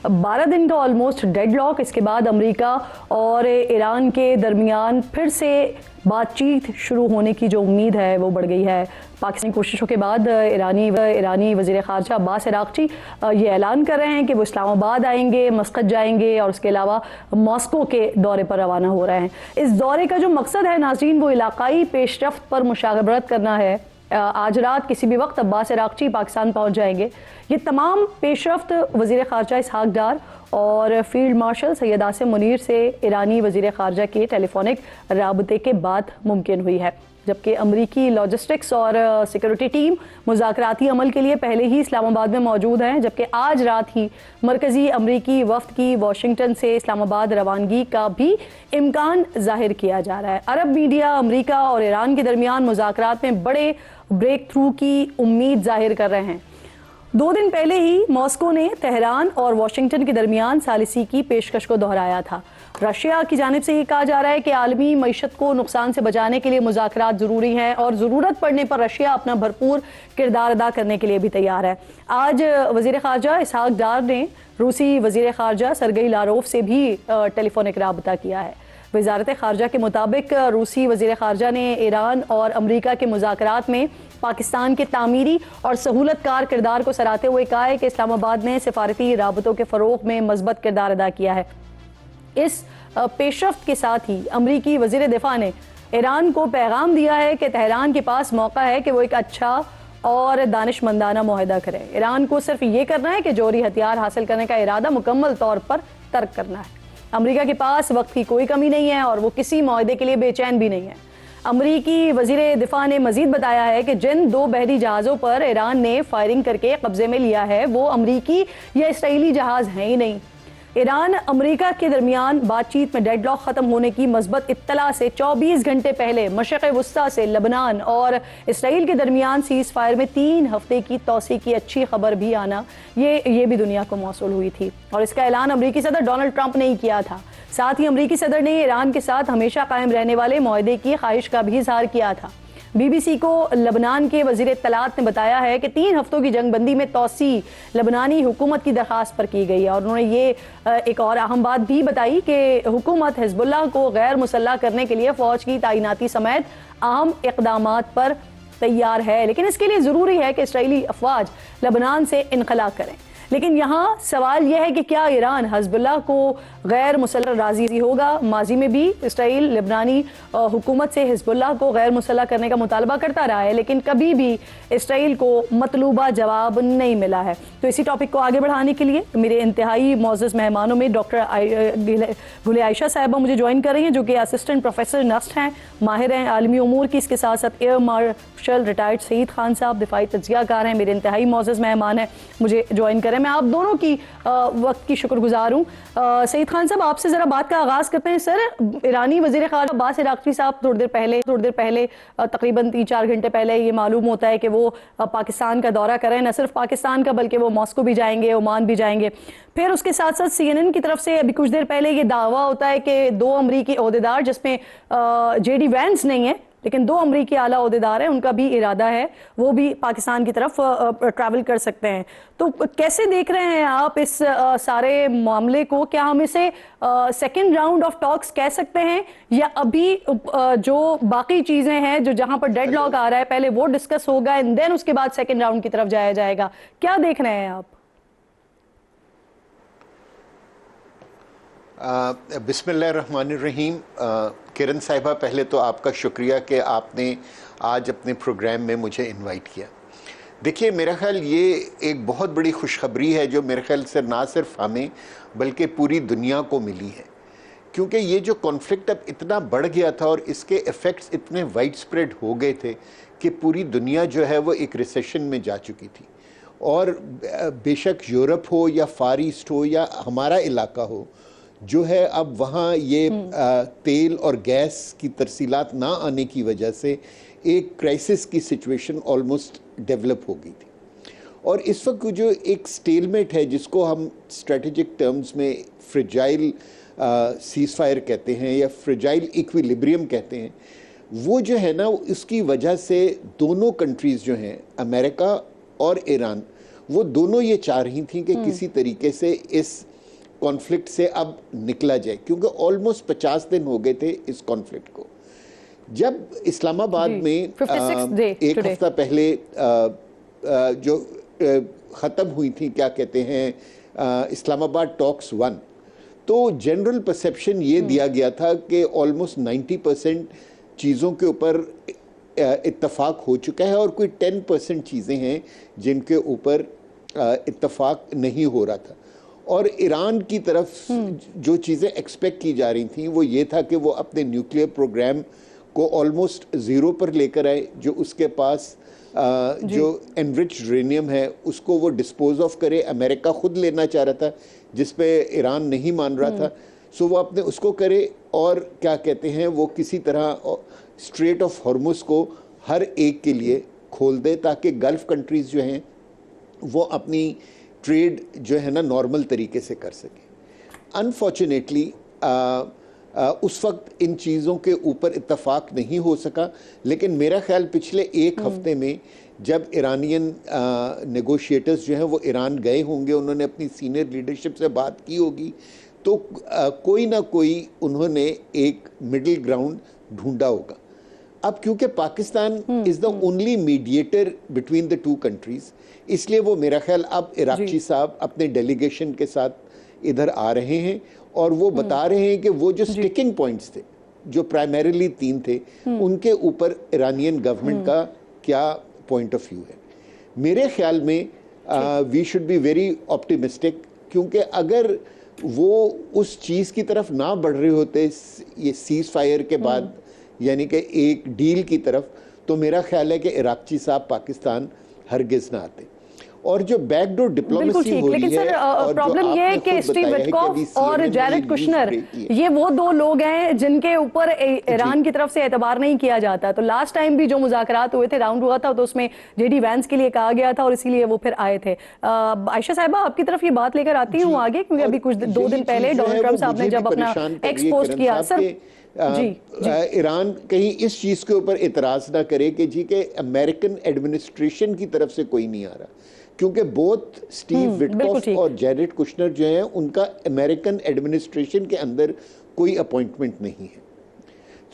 12 दिन का almost deadlock. इसके बाद अमेरिका और ईरान के दरमियान फिर से बातचीत शुरू होने की जो उम्मीद है वो बढ़ गई है। पाकिस्तानी कोशिशों के बाद ईरानी वज़ीर ख़ारजा अब्बास अराग़ची ये ऐलान कर रहे हैं कि वो इस्लामाबाद आएंगे, मस्कत जाएंगे और उसके अलावा मॉस्को के दौरे पर रवाना हो रहे हैं। इस दौरे का जो मकसद है नाज़रीन, वो इलाकाई पेशरफ्त पर मुशावरत करना है। आज रात किसी भी वक्त अब्बास अराग़ची पाकिस्तान पहुंच जाएंगे। ये तमाम पेशरफ्त वज़ीर ख़ारजा इसहाक़ डार और फील्ड मार्शल सैयद आसिम मुनीर से ईरानी वज़ीर ख़ारजा के टेलीफोनिक राबते के बाद मुमकिन हुई है, जबकि अमरीकी लॉजिस्टिक्स और सिक्योरिटी टीम मुज़ाकराती अमल के लिए पहले ही इस्लामाबाद में मौजूद हैं। जबकि आज रात ही मरकज़ी अमरीकी वफ़द की वाशिंगटन से इस्लामाबाद रवानगी का भी इम्कान ज़ाहिर किया जा रहा है। अरब मीडिया अमरीका और ईरान के दरमियान मुज़ाकरात में बड़े ब्रेक थ्रू की उम्मीद ज़ाहिर कर रहे हैं। 2 दिन पहले ही मॉस्को ने तेहरान और वाशिंगटन के दरमियान सालिसी की पेशकश को दोहराया था। रशिया की जानिब से ये कहा जा रहा है कि आलमी मईशत को नुकसान से बचाने के लिए मुज़ाकरात ज़रूरी हैं और ज़रूरत पड़ने पर रशिया अपना भरपूर किरदार अदा करने के लिए भी तैयार है। आज वज़ीर ख़ारजा इसहाक़ डार ने रूसी वज़ीर ख़ारजा सरगई लारोफ से भी टेलीफोनिक राबता किया है। वज़ारत ख़ारजा के मुताबिक रूसी वज़ीर ख़ारजा ने ईरान और अमरीका के मुज़ाकरात में पाकिस्तान के तामीरी और सहूलतकार किरदार को सराहते हुए कहा है कि इस्लामाबाद ने सिफारती राबतों के फ़रोग़ में मज़बूत किरदार अदा किया है। इस पेशरफ्त के साथ ही अमरीकी वज़ीर दिफ़ा ने ईरान को पैगाम दिया है कि तेहरान के पास मौका है कि वो एक अच्छा और दानिशमंदाना मुआहदा करे। ईरान को सिर्फ ये करना है कि जोहरी हथियार हासिल करने का इरादा मुकम्मल तौर पर तर्क करना है। अमरीका के पास वक्त की कोई कमी नहीं है और वो किसी मुआहदे के लिए बेचैन भी नहीं है। अमरीकी वज़ीर दिफ़ा ने मज़ीद बताया है कि जिन 2 बहरी जहाज़ों पर ईरान ने फायरिंग करके कब्जे में लिया है वो अमरीकी या इसराइली जहाज़ हैं ही नहीं। ईरान अमरीका के दरमियान बातचीत में डेडलॉक ख़त्म होने की मज़बूत इत्तला से 24 घंटे पहले मशरिक़ वस्ता से लबनान और इसराइल के दरमियान सीज़ फायर में 3 हफ्ते की तोसी की अच्छी खबर भी आना ये भी दुनिया को मौसूल हुई थी और इसका ऐलान अमरीकी सदर डोनाल्ड ट्रंप ने ही किया था। साथ ही अमरीकी सदर ने ईरान के साथ हमेशा कायम रहने वाले मुआहदे की ख्वाहिश का भी इज़हार किया था। BBC को लबनान के वज़ीर इत्तलात ने बताया है कि 3 हफ्तों की जंगबंदी में तोसी लबनानी हुकूमत की दरख्वास्त पर की गई है और उन्होंने ये एक और अहम बात भी बताई कि हुकूमत हिज़्बुल्लाह को गैर मुसल्लह करने के लिए फ़ौज की तैनाती समेत अहम इक़दामात पर तैयार है, लेकिन इसके लिए ज़रूरी है कि इसराइली अफ़वाज लबनान से इनखला करें। लेकिन यहाँ सवाल यह है कि क्या ईरान हिज़्बुल्लाह को गैर मुसल्लह राज़ी होगा? माजी में भी इसराइल लबनानी हुकूमत से हिज़्बुल्लाह को गैर मुसल्लह करने का मुतालबा करता रहा है, लेकिन कभी भी इसराइल को मतलूबा जवाब नहीं मिला है। तो इसी टॉपिक को आगे बढ़ाने के लिए मेरे इंतहाई मोअज़्ज़ज़ मेहमानों में डॉक्टर गुल आयशा साहिबा मुझे ज्वाइन कर रही हैं, जो कि असिस्टेंट प्रोफेसर नस्ट हैं, माहिर हैं आलमी उमूर की। इसके साथ साथ air marshal retired Saeed Khan साहब दिफाई तज्ज़ियाकार हैं, मेरे इंतहाई मोअज़्ज़ज़ मेहमान हैं, मुझे ज्वाइन करें। मैं आप दोनों की वक्त की शुक्रगुजार हूँ। सईद खान साहब, आपसे ज़रा बात का आगाज़ करते हैं। सर, ईरानी वज़ीर ख़ारजा अब्बास अराग़ची साहब थोड़ी देर पहले तकरीबन 3-4 घंटे पहले ये मालूम होता है कि वो पाकिस्तान का दौरा करें। न सिर्फ पाकिस्तान का बल्कि वो मॉस्को भी जाएंगे, ओमान भी जाएंगे। फिर उसके साथ साथ CNN की तरफ से अभी कुछ देर पहले ये दावा होता है कि 2 अमरीकी ओहदेदार, जिसमें JD वैंस नहीं है लेकिन 2 अमरीकी आला ओहदेदार हैं, उनका भी इरादा है वो भी पाकिस्तान की तरफ ट्रैवल कर सकते हैं। तो कैसे देख रहे हैं आप इस सारे मामले को? क्या हम इसे सेकेंड राउंड ऑफ टॉक्स कह सकते हैं या अभी जो बाकी चीज़ें हैं जो जहां पर डेडलॉक आ रहा है पहले वो डिस्कस होगा एंड देन उसके बाद सेकेंड राउंड की तरफ जाया जाएगा? क्या देख रहे हैं आप? बिस्मिल्लाहिर्रहमानिर्रहीम। किरण साहिबा, पहले तो आपका शुक्रिया कि आपने आज अपने प्रोग्राम में मुझे इनवाइट किया। देखिए, मेरा ख्याल ये एक बहुत बड़ी खुशखबरी है जो मेरे ख्याल से ना सिर्फ हमें बल्कि पूरी दुनिया को मिली है, क्योंकि ये जो कॉन्फ्लिक्ट अब इतना बढ़ गया था और इसके इफ़ेक्ट्स इतने वाइड स्प्रेड हो गए थे कि पूरी दुनिया जो है वो एक रिसेशन में जा चुकी थी। और बेशक यूरोप हो या फार ईस्ट हो या हमारा इलाका हो, जो है अब वहाँ ये तेल और गैस की तरसीलात ना आने की वजह से एक क्राइसिस की सिचुएशन ऑलमोस्ट डेवलप हो गई थी। और इस वक्त जो एक स्टेलमेट है, जिसको हम स्ट्रेटेजिक टर्म्स में फ्रेजाइल सीज़ फायर कहते हैं या फ्रेजाइल इक्विलिब्रियम कहते हैं, वो जो है ना, उसकी वजह से दोनों कंट्रीज़ जो हैं, अमेरिका और ईरान, वो दोनों ये चाह रही थी कि किसी तरीके से इस कॉन्फ्लिक्ट से अब निकला जाए, क्योंकि ऑलमोस्ट 50 दिन हो गए थे इस कॉन्फ्लिक्ट को। जब इस्लामाबाद में एक हफ्ता पहले जो ख़त्म हुई थी, क्या कहते हैं, इस्लामाबाद टॉक्स 1, तो जनरल परसेप्शन ये दिया गया था कि ऑलमोस्ट 90% चीज़ों के ऊपर इत्तफाक हो चुका है और कोई 10% चीज़ें हैं जिनके ऊपर इत्तफाक नहीं हो रहा था। और ईरान की तरफ जो चीज़ें एक्सपेक्ट की जा रही थी वो ये था कि वो अपने न्यूक्लियर प्रोग्राम को ऑलमोस्ट ज़ीरो पर लेकर आए, जो उसके पास जो एनरिच यूरेनियम है उसको वो डिस्पोज ऑफ करे। अमेरिका खुद लेना चाह रहा था जिस पे ईरान नहीं मान रहा था, सो वो अपने उसको करे और क्या कहते हैं वो किसी तरह स्ट्रेट ऑफ हॉर्मुज को हर एक के लिए खोल दे ताकि गल्फ़ कंट्रीज़ जो हैं वो अपनी ट्रेड जो है ना नॉर्मल तरीके से कर सके। अनफॉर्चुनेटली उस वक्त इन चीज़ों के ऊपर इत्तफाक नहीं हो सका, लेकिन मेरा ख्याल पिछले एक हफ्ते में जब ईरानियन नेगोशिएटर्स जो हैं वो ईरान गए होंगे, उन्होंने अपनी सीनियर लीडरशिप से बात की होगी, तो कोई ना कोई उन्होंने एक मिडिल ग्राउंड ढूंढा होगा। अब क्योंकि Pakistan is the only mediator between the two countries, इसलिए वो मेरा ख्याल अब इराक़ची साहब अपने डेलीगेशन के साथ इधर आ रहे हैं और वो बता रहे हैं कि वो जो स्टिकिंग पॉइंट्स थे, जो प्राइमरीली 3 थे, उनके ऊपर ईरानियन गवर्नमेंट का क्या पॉइंट ऑफ व्यू है। मेरे ख्याल में we should be very optimistic, क्योंकि अगर वो उस चीज़ की तरफ ना बढ़ रहे होते ये सीज़ फायर के बाद, यानी कि एक डील की तरफ, तो मेरा ख्याल है कि इराक़ची साहब पाकिस्तान हरगिज़ ना आते। और जो बैकडोर डिप्लोमेसी हो रही है, और प्रॉब्लम ये है कि स्टीव विटकॉफ और जैरेड कुशनर ये वो 2 लोग हैं जिनके ऊपर ईरान की तरफ से एतबार नहीं किया जाता। तो लास्ट टाइम भी जो मुज़ाकरात हुए थे, राउंड हुआ था, तो उसमें जेडी वैंस के लिए कहा गया था और इसीलिए वो फिर आए थे। आयशा साहिबा, आपकी तरफ ये बात लेकर आती हूँ आगे, क्योंकि अभी कुछ 2 दिन पहले डोनाल्ड ट्रंप साहब ने जब अपना एक्सपोज किया, सर ईरान कहीं इस चीज़ के ऊपर इतराज़ ना करे कि जी के अमेरिकन एडमिनिस्ट्रेशन की तरफ से कोई नहीं आ रहा, क्योंकि बोथ स्टीव विटकॉफ और जैरेड कुशनर जो हैं उनका अमेरिकन एडमिनिस्ट्रेशन के अंदर कोई अपॉइंटमेंट नहीं है।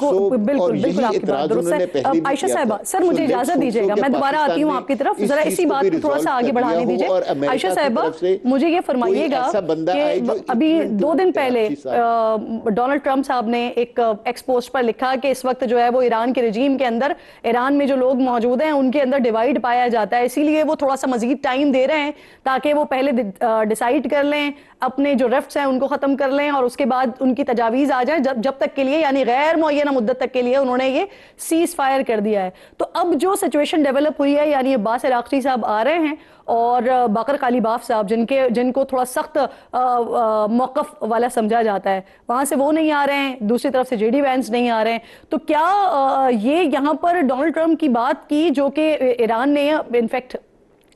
बिल्कुल आपकी बात दुरुस्त है। आयशा साहिबा, सर मुझे इजाजत दीजिएगा, मैं दोबारा आती हूँ आपकी तरफ, जरा इसी बात को थोड़ा सा आगे बढ़ाने दीजिए। आयशा साहिबा, मुझे ये फरमाइएगा कि अभी 2 दिन पहले डोनाल्ड ट्रंप साहब ने एक एक्सपोस्ट पर लिखा कि इस वक्त जो है वो ईरान के रजीम के अंदर, ईरान में जो लोग मौजूद हैं उनके अंदर डिवाइड पाया जाता है, इसीलिए वो थोड़ा सा मजीद टाइम दे रहे हैं ताकि वो पहले डिसाइड कर लें, अपने जो रिफ्ट्स हैं उनको खत्म कर लें और उसके बाद उनकी तजावीज़ आ जाए, जब तक के लिए, यानी गैर मुअय्यना मुद्दत तक के लिए उन्होंने ये सीज फायर कर दिया है। तो अब जो सिचुएशन डेवलप हुई है, यानी अब्बास इराक़ची साहब आ रहे हैं और बाकर कालीबाफ साहब जिनको थोड़ा सख्त मौक़िफ़ वाला समझा जाता है, वहाँ से वो नहीं आ रहे हैं, दूसरी तरफ से जेडी वैंस नहीं आ रहे हैं। तो क्या ये यहाँ पर डोनाल्ड ट्रंप की बात की, जो कि ईरान ने इनफैक्ट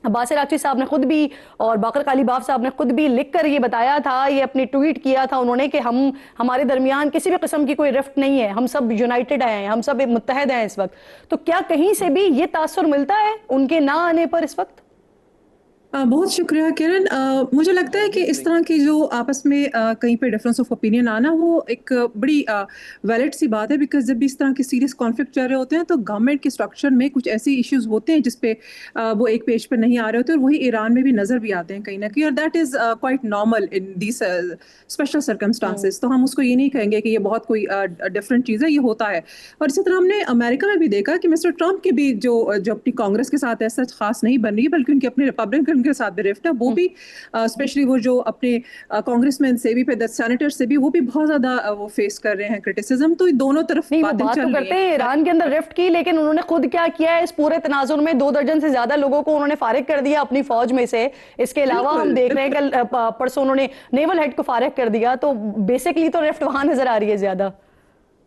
अब्बास इराक़ची साहब ने खुद भी और बाकर कालीबाफ साहब ने खुद भी लिख कर ये बताया था, ये अपनी ट्वीट किया था उन्होंने कि हमारे दरमियान किसी भी किस्म की कोई रिफ्ट नहीं है, हम सब यूनाइटेड हैं, हम सब मुत्तहद हैं इस वक्त। तो क्या कहीं से भी ये तासुर मिलता है उनके ना आने पर इस वक्त? बहुत शुक्रिया किरण। मुझे लगता है कि इस तरह की जो आपस में कहीं पे डिफरेंस ऑफ ओपिनियन आना, वो एक बड़ी वैलिड सी बात है, बिकॉज जब भी इस तरह के सीरियस कॉन्फ्लिक्ट चल रहे होते हैं तो गवर्नमेंट के स्ट्रक्चर में कुछ ऐसे इश्यूज होते हैं जिस पे वो एक पेज पर नहीं आ रहे होते, और वही ईरान में भी नज़र भी आते हैं कहीं ना कहीं, और that is quite normal in this special circumstances. तो हम उसको ये नहीं कहेंगे कि ये बहुत कोई डिफरेंट चीज़ है, ये होता है। और इसी तरह हमने अमेरिका में भी देखा कि मिस्टर ट्रंप के भी जो अपनी कांग्रेस के साथ ऐसा खास नहीं बन रही है, बल्कि उनके अपने रिपब्लिकन के साथ भी रिफ्ट है, वो भी स्पेशली वो जो अपने कांग्रेसमैन से भी, फिर सेनेटर से भी, वो भी बहुत ज्यादा वो फेस कर रहे हैं क्रिटिसिज्म। तो दोनों तरफ बातें चल रही हैं। ईरान के अंदर रिफ्ट की, लेकिन उन्होंने खुद क्या किया है, इस पूरे तनाजुर में 2 दर्जन से ज्यादा लोगों को उन्होंने फारिग कर दिया अपनी फौज में से। इसके अलावा हम देख रहे हैं कि परसों उन्होंने नेवल हेड को फारिग कर दिया। तो बेसिकली तो रिफ्ट वहां नजर आ रही है ज्यादा।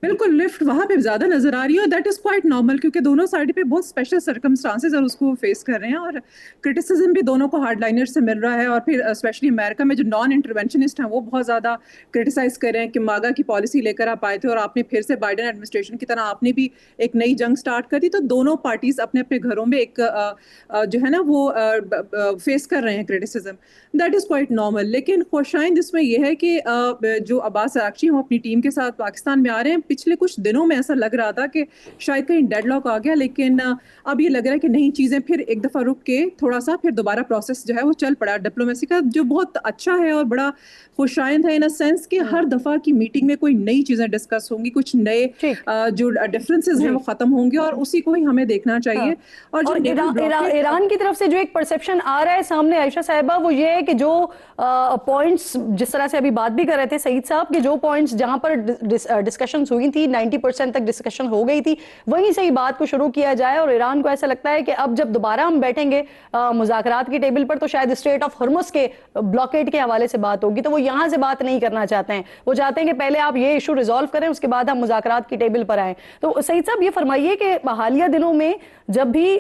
बिल्कुल लिफ्ट वहां पे ज्यादा नजर आ रही है, और दैट इज क्वाइट नॉर्मल, क्योंकि दोनों साइड पे बहुत स्पेशल सर्कमस्टांसेस और उसको फेस कर रहे हैं, और क्रिटिसिज्म भी दोनों को हार्डलाइनर से मिल रहा है। और फिर स्पेशली अमेरिका में जो नॉन इंटरवेंशनिस्ट हैं वो बहुत ज्यादा क्रिटिसाइज कर रहे हैं कि मागा की पॉलिसी लेकर आप आए थे और आपने फिर से बाइडेन एडमिनिस्ट्रेशन की तरह आपने भी एक नई जंग स्टार्ट कर दी। तो दोनों पार्टीज अपने अपने घरों में एक जो है ना वो फेस कर रहे हैं criticism, that is quite normal. लेकिन खुशाइंद इसमें यह है कि जो अब्बास अरागची वो अपनी टीम के साथ पाकिस्तान में आ रहे हैं। पिछले कुछ दिनों में ऐसा लग रहा था कि शायद कहीं डेडलॉक आ गया, लेकिन अब ये लग रहा है कि नहीं, चीजें फिर एक दफा रुक के थोड़ा सा फिर दोबारा प्रोसेस जो है वो चल पड़ा डिप्लोमेसी का, जो बहुत अच्छा है और बड़ा खुशाइंद है इन अ सेंस कि हर दफा की मीटिंग में कोई नई चीजें डिस्कस होंगी, कुछ नए ठीक। जो डिफरेंसेस हैं वो खत्म होंगे, और उसी को ही हमें देखना चाहिए। हाँ। और जो और naval blockade- ईरान की तरफ से जो एक परसेप्शन आ रहा है सामने आयशा साहिबा, वो ये है कि जो पॉइंट्स जिस तरह से अभी बात भी कर रहे थे सईद साहब, कि जो पॉइंट्स जहां पर डिस्कशंस हुई थी 90% तक डिस्कशन हो गई थी, वहीं से ही बात को शुरू किया जाए। और ईरान को ऐसा लगता है कि अब जब दोबारा हम बैठेंगे मुज़ाकरात की टेबल पर, तो शायद स्ट्रेट ऑफ हॉर्मुज़ के ब्लॉकेड के हवाले से बात होगी, तो वो यहां से बात नहीं करना चाहते हैं। वो चाहते हैं कि पहले आप ये इशू रिजॉल्व करें, उसके बाद हम मुज़ाकरात की टेबल पर आए। तो सईद साहब ये फरमाइए कि हालिया दिनों में जब भी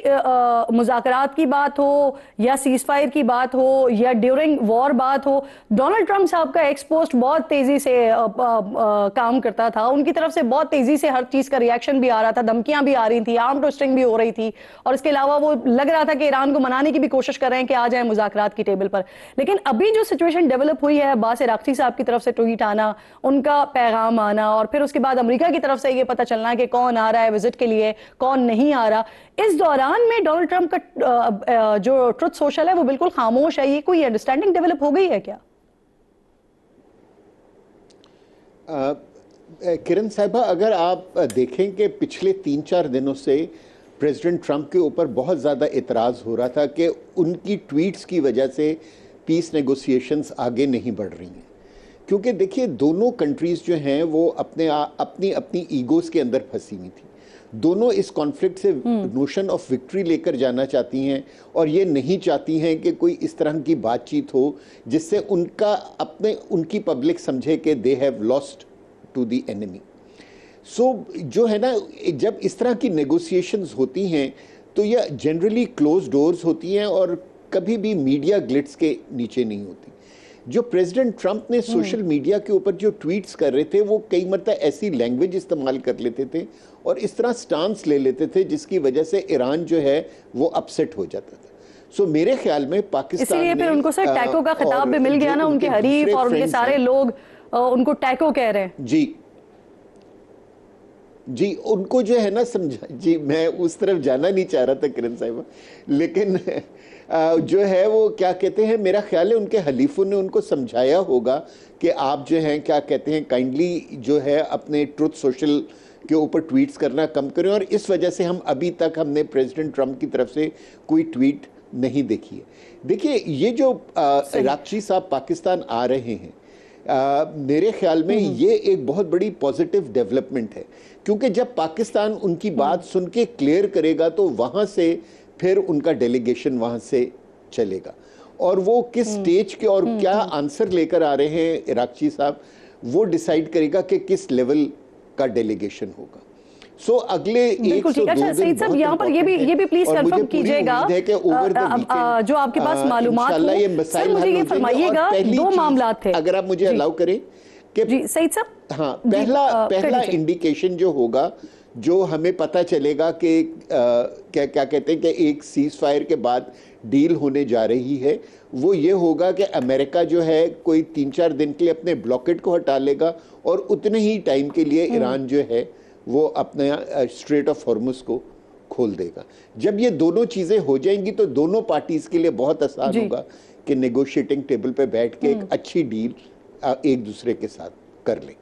मुज़ाकरात की बात हो या सीज फायर की बात हो या ड्यूरिंग वॉर बात हो, डोनाल्ड ट्रंप साहब का एक्सपोस्ट बहुत तेजी से काम करता था, उनकी तरफ से बहुत तेजी से हर चीज का रिएक्शन भी आ रहा था, धमकियां भी आ रही थी, आर्म ट्विस्टिंग भी हो रही थी, और इसके अलावा वो लग रहा था कि ईरान को मनाने की भी कोशिश कर रहे हैं कि आ जाए मुज़ाकरात की टेबल पर। लेकिन अभी जो सिचुएशन डेवलप हुई है, अब्बास अरागची साहब की तरफ से ट्वीट आना, उनका पैगाम आना, और फिर उसके बाद अमेरिका की तरफ से ये पता चलना कि कौन आ रहा है विजिट के लिए, कौन नहीं आ रहा, इस दौरान में डोनाल्ड ट्रंप का जो ट्रुथ सोशल है वो बिल्कुल खामोश है। ये कोई अंडरस्टैंडिंग डेवलप हो गई है क्या? किरण साहिबा, अगर आप देखें कि पिछले 3-4 दिनों से प्रेसिडेंट ट्रंप के ऊपर बहुत ज़्यादा इतराज़ हो रहा था कि उनकी ट्वीट्स की वजह से पीस नेगोशिएशंस आगे नहीं बढ़ रही हैं, क्योंकि देखिए दोनों कंट्रीज़ जो हैं वो अपनी अपनी ईगोज़ के अंदर फंसी हुई थी। दोनों इस कॉन्फ्लिक्ट से नोशन ऑफ विक्ट्री लेकर जाना चाहती हैं, और ये नहीं चाहती हैं कि कोई इस तरह की बातचीत हो जिससे उनकी पब्लिक समझे कि they have lost to the enemy. So जो है ना, जब इस तरह की नेगोशिएशंस होती हैं तो यह जनरली क्लोज डोर्स होती हैं और कभी भी मीडिया ग्लिट्स के नीचे नहीं होती। जो प्रेसिडेंट ट्रंप ने सोशल मीडिया के ऊपर जो ट्वीट्स कर रहे थे, वो कई मरतबा ऐसी लैंग्वेज इस्तेमाल कर लेते थे और इस तरह स्टांस ले लेते थे जिसकी वजह से ईरान जो है वो अपसेट हो जाता था। सो मेरे ख्याल में पाकिस्तान इसलिए फिर उनको सर टैको का खिताब भी मिल गया ना, उनके हरीफ और उनके सारे लोग उनको टैको कह रहे हैं। जी, उनको जो है ना समझा जी, मैं उस तरफ जाना नहीं चाह रहा था किरण साहिबा, लेकिन जो है वो क्या कहते हैं, मेरा ख्याल है उनके हलीफों ने उनको समझाया होगा कि आप जो हैं क्या कहते हैं काइंडली जो है अपने ट्रुथ सोशल के ऊपर ट्वीट्स करना कम करें, और इस वजह से हमने प्रेसिडेंट ट्रंप की तरफ से कोई ट्वीट नहीं देखी है। देखिए ये जो अरागची साहब पाकिस्तान आ रहे हैं, मेरे ख्याल में ये एक बहुत बड़ी पॉजिटिव डेवलपमेंट है, क्योंकि जब पाकिस्तान उनकी बात सुन के क्लियर करेगा तो वहाँ से फिर उनका डेलीगेशन वहाँ से चलेगा, और वो किस स्टेज के और क्या आंसर लेकर आ रहे हैं अरागची साहब, वो डिसाइड करेगा कि किस लेवल का डेलीगेशन होगा। सो अगले 102 दिन सईद साहब यहाँ पर ये भी प्लीज कंफर्म कीजिएगा जो आपके पास मालूमात हो। सर मुझे ये फरमाइएगा, दो मामला थे, अगर आप मुझे अलाउ करें कि जी सईद साहब। हाँ, पहला इंडिकेशन जो होगा, जो हमें पता चलेगा कि क्या कहते हैं कि एक सीज फायर के बाद डील होने जा रही है, वो ये होगा कि अमेरिका जो है कोई 3-4 दिन के लिए अपने ब्लॉकेट को हटा लेगा और उतने ही टाइम के लिए ईरान जो है वो अपना स्ट्रेट ऑफ हॉर्मुज़ को खोल देगा। जब ये दोनों चीज़ें हो जाएंगी तो दोनों पार्टीज़ के लिए बहुत आसान होगा कि नेगोशिएटिंग टेबल पे बैठ के एक अच्छी डील एक दूसरे के साथ कर लें।